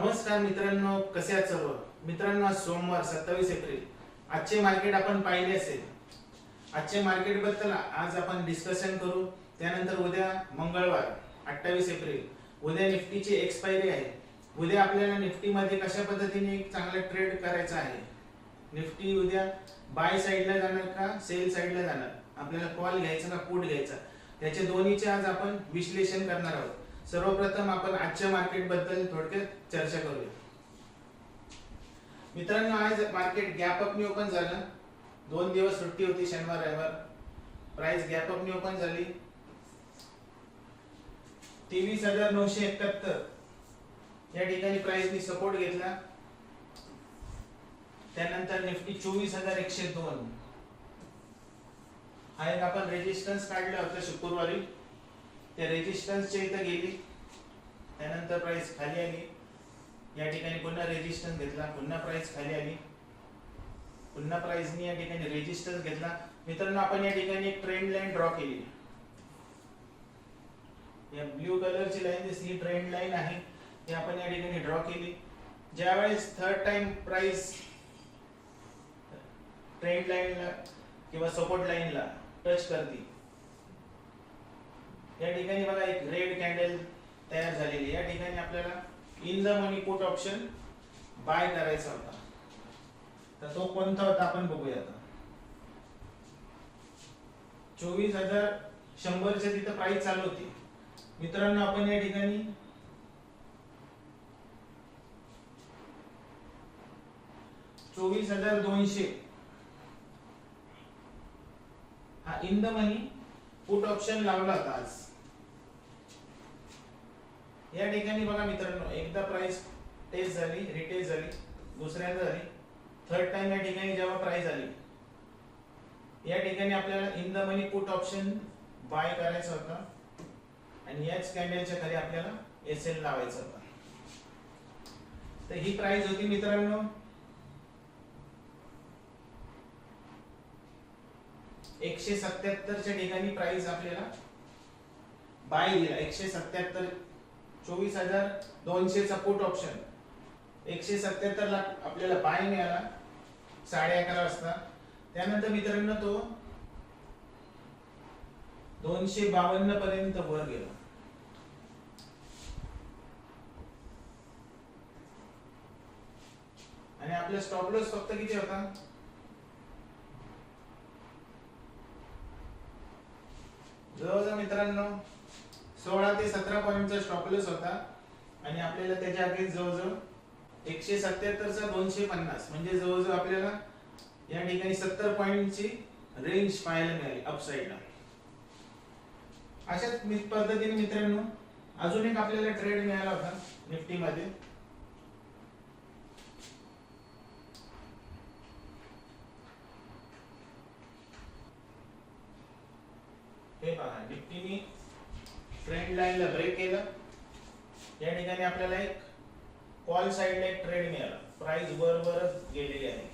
नमस्कार मित्रांनो, कसे आहात सर्व मित्रांनो? आज सोमवार 27 एप्रिल. आजचे मार्केट आपण पाहिले असेल. आजचे मार्केट बद्दल आज आपण डिस्कशन करू. त्यानंतर उद्या मंगळवार 28 एप्रिल, उद्या निफ्टीची एक्सपायरी आहे. उद्या आपल्याला निफ्टी मध्ये कशा पद्धतीने एक चांगला ट्रेड करायचा आहे. निफ्टी उद्या बाय साइडला जाणार का सेल साइडला जाणार, आपल्याला कॉल घ्यायचा का पुट घ्यायचा, त्याचे दोन्हीचे आज आपण विश्लेषण करणार आहोत. सर्वप्रथम आपण आजच्या मार्केट बद्दल थोडक्यात चर्चा करूया. मित्रांनो, आज मार्केट गॅप अपनी ओपन झालं. 2 दिवस सुट्टी होती, शनिवार रविवार. प्राइस गॅप अपनी ओपन झाली. 23,971 या ठिकाणी प्राइसनी सपोर्ट घेतला. त्यानंतर निफ्टी 24,102 हा एक आपण रेजिस्टन्स काढला होता शुक्रवारी. त्या रेजिस्टन्सच्या इथे गेली, त्यानंतर प्राइस खाली आली. या ठिकाणी पुन्हा रेजिस्टन्स घेतला, पुन्हा प्राइस खाली आली, पुन्हा प्राइसनी या ठिकाणी रेजिस्टन्स घेतला. मित्रांनो, आपण या ठिकाणी एक ट्रेंड लाईन ड्रॉ केली. या ब्लू कलरची लाईन दिसली, ट्रेंड लाईन आहे. हे आपण या ठिकाणी ड्रॉ केली. ज्यावेळेस थर्ड टाइम प्राइस ट्रेंड लाईनला किंवा सपोर्ट लाईनला टच करते, या ठिकाणी बघा एक रेड कॅन्डल तयार झालेली. या ठिकाणी आपल्याला in the money put option buy करायचा होता. तर तो कोणता होता आपण बघूया. आता 24,100 च्या तिथे प्राइस चालू होती. मित्रांनो, आपण या ठिकाणी $24,200 हा in the money put option लावला होता आज. या ठिकाणी बघा मित्रांनो, एकदा प्राइस टेस्ट झाली, रिटेस्ट झाली, दुसऱ्यांदा झाली, थर्ड टाइम या ठिकाणी जेव्हा प्राइस आली, या ठिकाणी आपल्याला in the money put option buy करायचा होता आणि याच कॅन्डलच्या खाली आपल्याला एसएल लावायचा होता. तर ही प्राइस होती मित्रांनो 177 च्या ठिकाणी प्राइस आपल्याला बाय दिला. 177, 24,200 चा पुट ऑप्शन 177 ला आपल्याला बाय मिळाला 11:30 वाजता. त्यानंतर मित्रांनो तो 252 पर्यंत वर गेला. आणि आपला स्टॉप लॉस फक्त किती होता? जवळजवळ मित्रांनो 16 ते 17 पॉइंटचा स्टॉप लॉस होता. आणि आपल्याला त्याच्या अगेन्स्ट जवळजवळ 177 चा 250 म्हणजे जवळजवळ आपल्याला या ठिकाणी 70 पॉइंटची रेंज पाहायला मिळाली अपसाइडला. अशाच पद्धतीने मित्रांनो अजून एक आपल्याला ट्रेड मिळाला होता निफ्टी मध्ये. हे पहा, निफ्टीने ट्रेंड लाईनला ब्रेक केलं. या ठिकाणी आपल्याला एक कॉल साइडला एक ट्रेड मिळाला. प्राइस वरच गेलेली आहे.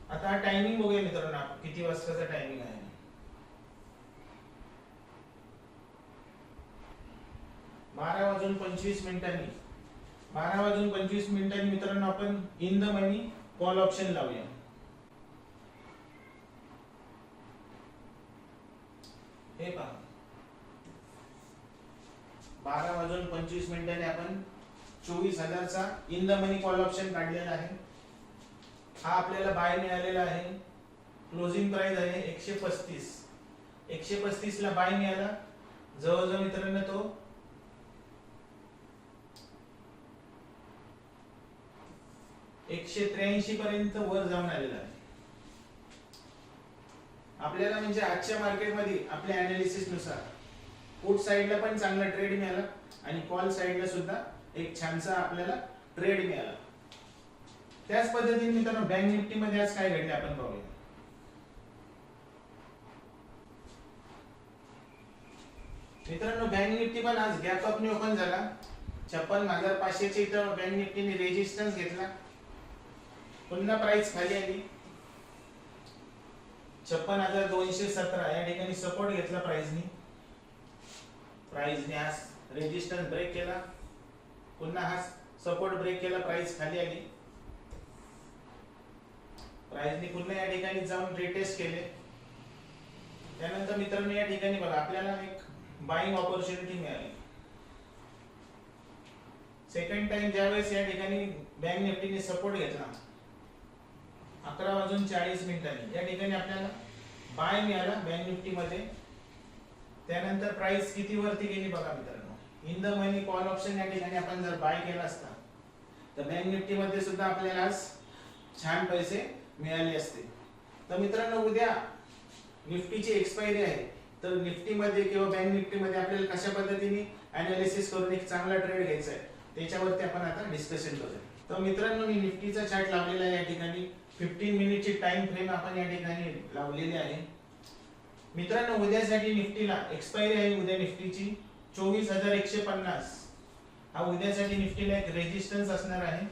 आता टायमिंग बघूया मित्रांनो, किती वाजताचा टायमिंग आहे. 12:25 मिनिटांनी 12:25 मिनिटांनी मित्रांनो आपण in the money call option लावूया. हे पहा, 12:25 मिनिटांनी आपण 24,000 चा in the money call option काढलेला आहे. हा आपल्याला बाय मिळालेला आहे. क्लोजिंग प्राइस आहे 135. 135 ला बाय मिळाला. जवळजवळ मित्रांनो तो 183 पर्यंत वर जाऊन आलेला आहे. आपल्याला म्हणजे आजच्या मार्केटमध्ये आपल्या अनालिसिस नुसार पुट साइडला पण चांगला ट्रेड मिळाला आणि कॉल साइडला सुद्धा एक छानसा आपल्याला ट्रेड मिळाला. त्याच पद्धतीने मित्रांनो बँक निफ्टी मध्ये आज काय घडले आपण पाहूया. मित्रांनो, बँक निफ्टी पण आज गॅप अपने ओपन झाला. 56,500 च्या इथं बँक निफ्टीने रेजिस्टन्स घेतला. पुन्हा प्राइस खाली आली. 56,217 या ठिकाणी सपोर्ट घेतला प्राइसनी. आज रेजिस्टन्स ब्रेक केला, पुन्हा हा सपोर्ट ब्रेक केला, प्राइस खाली आली, प्राइसने पुन्हा या ठिकाणी जाऊन रिटेस्ट केले. त्यानंतर मित्रांनो या ठिकाणी बघा आपल्याला एक बाइंग ऑपॉर्च्युनिटी मिळाली. सेकंड टाइम ज्यावेळेस या ठिकाणी बँक निफ्टीने सपोर्ट घेतला 11:40 या ठिकाणी आपल्याला बाय मिळाला बँक निफ्टी मध्ये. त्यानंतर प्राइस किती वरती गेली बघा मित्रांनो, in the money call option या ठिकाणी आपण जर बाय केला असता तर बँक निफ्टी मध्ये सुद्धा आपल्याला आज छान पैसे मिळाले असते. तर मित्रांनो उद्या निफ्टीची एक्सपायरी आहे, तर निफ्टी मध्ये किंवा बँक निफ्टी मध्ये आपल्याला कशा पद्धतीने अनालिसिस करून एक चांगला ट्रेड घ्यायचा आहे त्याच्यावरती आपण आता डिस्कशन करूया. तर मित्रांनो मी निफ्टीचा चार्ट लावलेला आहे, या ठिकाणी 15 मिनिटची टाइम फ्रेम आपण या ठिकाणी लावलेली आहे. मित्रांनो उद्यासाठी निफ्टीला एक्सपायरी आहे उद्या निफ्टीची 24,150. हा उद्यासाठी निफ्टीला एक रेजिस्टन्स असणार आहे.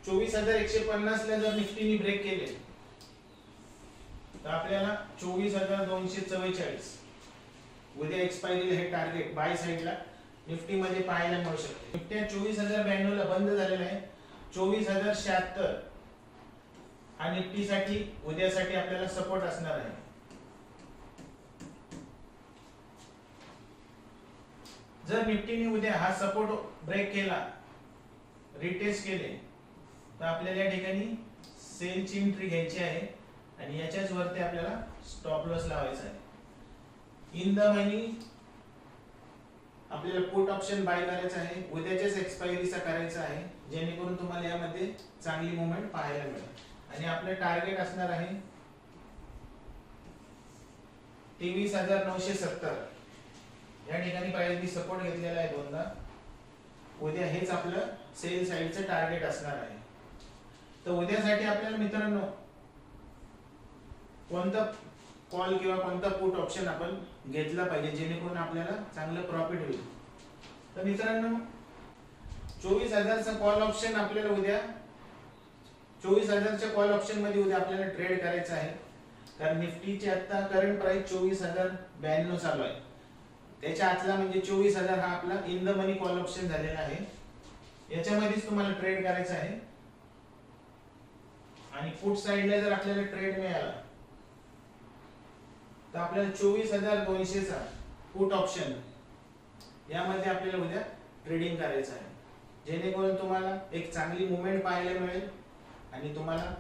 24,150 ला जर निफ्टीने ब्रेक केले तर आपल्याला 24,244 उद्या एक्सपायरीला हे टार्गेट बाय साइडला निफ्टी मध्ये पाहायला मिळू शकते. निफ्टी 24,092 ला बंद झालेला आहे. 24,076 हा निफ्टी साठी उद्यासाठी आपल्याला सपोर्ट असणार आहे. जर निफ्टीने उद्या हा सपोर्ट ब्रेक केला, रिटेस्ट केले, तर आपल्याला या ठिकाणी सेलची एंट्री घ्यायची आहे आणि याच्याच वरती आपल्याला स्टॉप लॉस लावायचा आहे. इन द मनी आपल्याला पुट ऑप्शन बाय करायचा आहे, उद्याच्याच एक्सपायरीचा करायचा आहे, जेणेकरून तुम्हाला यामध्ये चांगली मूवमेंट पाहायला मिळेल. आणि आपलं टार्गेट असणार आहे 23,970. या ठिकाणी प्राइसनी सपोर्ट घेतलेला आहे दोनदा. उद्या हेच आपलं सेल साइडचं टार्गेट असणार आहे. तर उद्यासाठी आपल्याला मित्रांनो कोणता कॉल किंवा कोणता पुट ऑप्शन आपण घेतला पाहिजे जेणेकरून आपल्याला चांगलं प्रॉफिट होईल. तर मित्रांनो 24,000 चा कॉल ऑप्शन आपल्याला उद्या 24,000 च्या कॉल ऑप्शन मध्ये उद्या आपल्याला ट्रेड करायचा आहे. कारण निफ्टीची आता करंट प्राइस 24,092 चालू आहे. त्याच्या आतला म्हणजे 24,000 हा आपला in the money call option झालेला आहे. याच्यामध्येच तुम्हाला ट्रेड करायचा आहे. आणि पुट साइडला जर आपल्याला ट्रेड मिळाला तर आपल्याला 24,200 चा पुट ऑप्शन यामध्ये आपल्याला उद्या ट्रेडिंग करायचं आहे, जेणेकरून तुम्हाला एक चांगली मूवमेंट पाहायला मिळेल. आणि तुम्हाला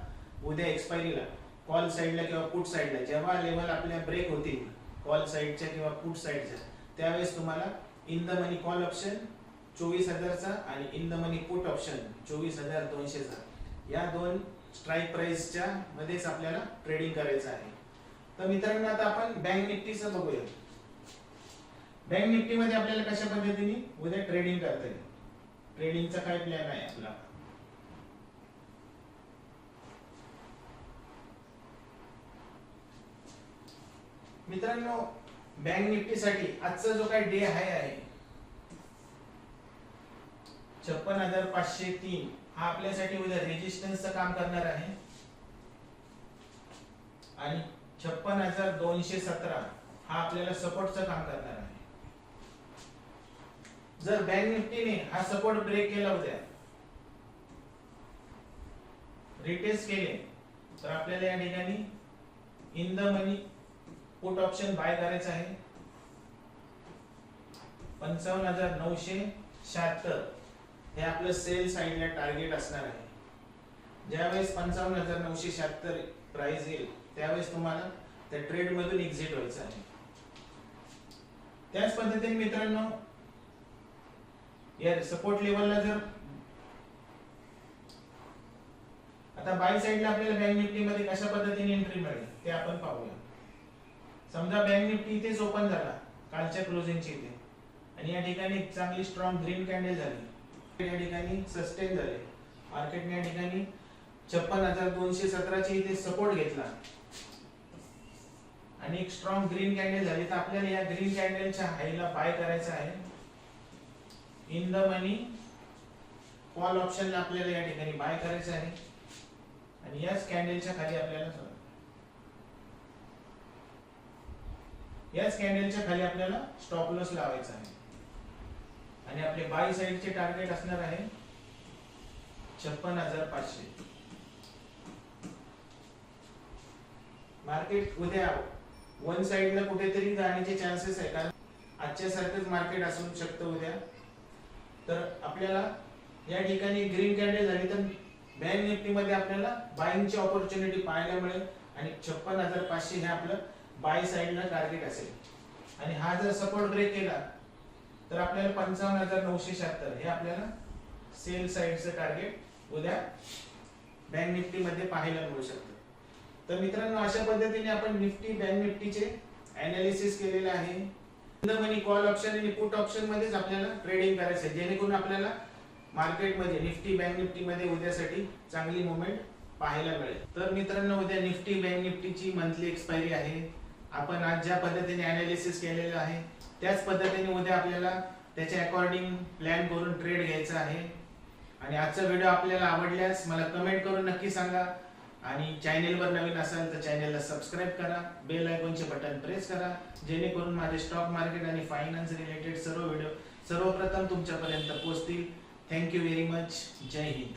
उद्या एक्सपायरीला कॉल साइडला किंवा पुट साइडला जेव्हा लेवल आपल्या ब्रेक होतील कॉल साइडच्या किंवा पुट साइडच्या, त्यावेळेस तुम्हाला in the money call option 24,000 चा आणि in the money put option 24,200 चा या दोन स्ट्राइक प्राइसच्या मध्येच आपल्याला ट्रेडिंग करायचं आहे. तर मित्रांनो आता आपण बँक निफ्टीचं बघूया. बँक निफ्टी मध्ये आपल्याला कशा पद्धतीने उद्या ट्रेडिंग करता येईल, ट्रेडिंगचा काय प्लॅन आहे आपला. मित्रांनो बँक निफ्टी साठी आजचा जो काही डे आहे 56,503 हा आपल्यासाठी उद्या रेजिस्टन्सचं काम करणार आहे. आणि 56,217 हा आपल्याला सपोर्टचं काम करणार आहे. जर बँक निफ्टीने हा सपोर्ट ब्रेक केला उद्या, रिटेस्ट केले, तर आपल्याला या ठिकाणी in the money put option buy करायचं आहे 55,976. हे आपलं सेल साइडला टार्गेट असणार आहे. ज्यावेळेस 55,976 प्राइस येईल त्यावेळेस तुम्हाला त्या ट्रेड मधून एक्झिट व्हायचं आहे. त्याच पद्धतीने मित्रांनो या सपोर्ट लेवलला जर आता बाय साइडला आपल्याला बँक निफ्टी मध्ये कशा पद्धतीने एंट्री मिळेल ते आपण पाहूया. समजा बँक निफ्टी इथेच ओपन झाला कालच्या क्लोजिंगची इथे, आणि या ठिकाणी एक चांगली स्ट्रॉंग ग्रीन कॅन्डल झाली, या ठिकाणी सस्टेन झाले, मार्केटने या ठिकाणी 56,217 ची इथे सपोर्ट घेतला आणि एक स्ट्रॉंग ग्रीन कॅन्डल झाली, तर आपल्याला या ग्रीन कॅन्डलच्या हाईला बाय करायचं आहे. इन द मनी कॉल ऑप्शनला आपल्याला या ठिकाणी बाय करायचं आहे आणि याच कॅन्डलच्या खाली आपल्याला याच कॅन्डलच्या खाली आपल्याला स्टॉप लॉस लावायचा आहे आणि आपले बाय साइडचे टार्गेट असणार आहे 56,500. मार्केट उद्या वन साइडला कुठेतरी जाण्याचे चान्सेस आहे, कारण आजच्या सारखंच मार्केट असू शकतं उद्या. तर आपल्याला या ठिकाणी ग्रीन कॅन्डल झाली तर बँक निफ्टी मध्ये आपल्याला बाइंगची ऑपॉर्च्युनिटी पाहायला मिळेल आणि 56,500 हे आपलं बाय साइडला टार्गेट असेल. आणि हा जर सपोर्ट ब्रेक केला तर आपल्याला 55,976 हे आपल्याला सेल साइडचं टार्गेट उद्या बँक निफ्टी मध्ये पाहायला मिळू शकतं. तर मित्रांनो, अशा पद्धतीने आपण निफ्टी बँक निफ्टीचे अनालिसिस केलेले आहे. मनी कॉल ऑप्शन आणि पुट ऑप्शन मध्येच आपल्याला ट्रेडिंग करायचं आहे, जेणेकरून आपल्याला मार्केटमध्ये निफ्टी बँक निफ्टी मध्ये उद्यासाठी चांगली मुवमेंट पाहायला मिळेल. तर मित्रांनो, उद्या निफ्टी बँक निफ्टीची मंथली एक्सपायरी आहे. आपण आज ज्या पद्धतीने अनालिसिस केलेलं आहे त्याच पद्धतीने उद्या आपल्याला त्याच्या अकॉर्डिंग प्लॅन करून ट्रेड घ्यायचा आहे. आणि आजचा व्हिडिओ आपल्याला आवडल्यास मला कमेंट करून नक्की सांगा. आणि चॅनेलवर नवीन असाल तर चॅनेलला सबस्क्राईब करा, बेल आयकॉनचे बटन प्रेस करा, जेणेकरून माझे स्टॉक मार्केट आणि फायनान्स रिलेटेड सर्व व्हिडिओ सर्वप्रथम तुमच्यापर्यंत पोहोचतील. Thank you very much. जय हिंद.